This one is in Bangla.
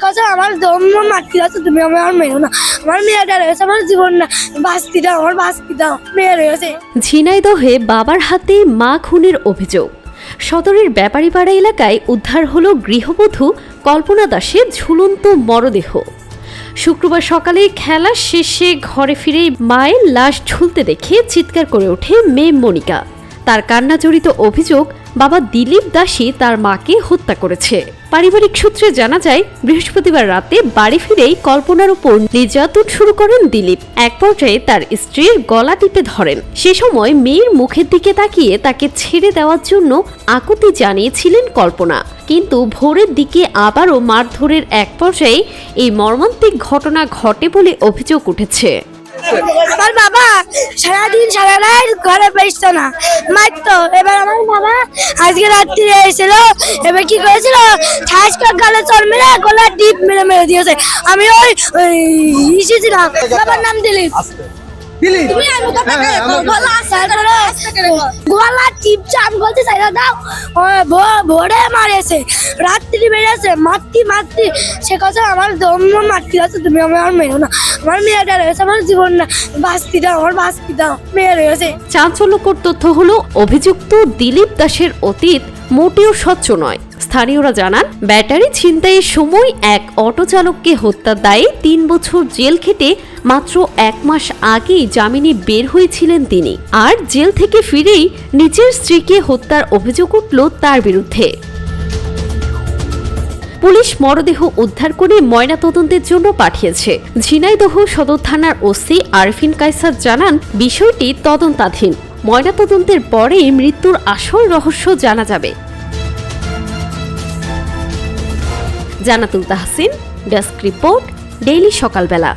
কথা আমার ধর্ম মাতৃ আছে, তুমি আমার মেরো না, আমার মেয়েটা রয়েছে, আমার জীবন না, বাঁচতে দাও, আমার বাঁচতে দাও, মেয়ে রয়েছে। ঝিনাইদহে বাবার হাতে মা খুনের অভিযোগ। সদরের ব্যাপারীপাড়া এলাকায় উদ্ধার হলো গৃহবধূ কল্পনা দাসের ঝুলন্ত মরদেহ। শুক্রবার সকালে খেলা শেষে ঘরে ফিরে মায়ের লাশ ঝুলতে দেখে চিৎকার করে ওঠে মেয়ে মনিকা। তার কান্না জড়িত অভিযোগ, বাবা দিলীপ দাসই তার মাকে হত্যা করেছে। পারিবারিক সূত্রে জানা যায়, বৃহস্পতিবার রাতে বাড়ি ফিরেই কল্পনার উপর নির্যাতন শুরু করেন দিলীপ। এক পর্যায়ে তার স্ত্রীর গলা টিপে ধরেন। সে সময় মেয়ের মুখের দিকে তাকিয়ে তাকে ছেড়ে দেওয়ার জন্য আকুতি জানিয়েছিলেন কল্পনা, কিন্তু ভোরের দিকে আবারও মারধরের এক পর্যায়ে এই মর্মান্তিক ঘটনা ঘটে বলে অভিযোগ উঠেছে। আমার বাবা সারাদিন সারা রাত ঘরে বসতো না, মারতো। এবার আমার বাবা আজকে রাত্রিরে এসেছিল, এবার কি করেছিল, ঠাস করে গালে চর মেরে গলা টিপ মেরে মেরে দিয়েছে। আমি ওই এসেছিলাম, বাবার নাম দিলীপ। গলা টিপ চাম বলতে চাইনা দাও, ভোরে মারেছে, রাত্রি বেড়েছে, মাতৃ মাতৃ। সে কথা আমার ধর্ম মাতৃ আছে, তুমি আমার মেরো না, আমার মেয়েটা রয়েছে, আমার জীবন না, বাঁচতে দাও, আমার বাঁচতে দাও, মেয়ে রয়েছে। চাঞ্চল্যকর তথ্য হলো, অভিযুক্ত দিলীপ দাসের অতীত মোটেও স্বচ্ছ নয়। স্থানীয়রা জানান, ব্যাটারি ছিনতাইয়ের সময় এক অটো চালককে হত্যার দায়ে 3 বছর জেল খেটে মাত্র 1 মাস আগেই জামিনে বের হয়েছিলেন তিনি। আর জেল থেকে ফিরেই নিজের স্ত্রীকে হত্যার অভিযোগ উঠল তার বিরুদ্ধে। পুলিশ মরদেহ উদ্ধার করে ময়নাতদন্তের জন্য পাঠিয়েছে। ঝিনাইদহ সদর থানার ওসি আরফিন কায়সার জানান, বিষয়টি তদন্তাধীন। ময়নাতদন্তের পরেই মৃত্যুর আসল রহস্য জানা যাবে। Jannatul Tahsin, desk report, daily সকালবেলা।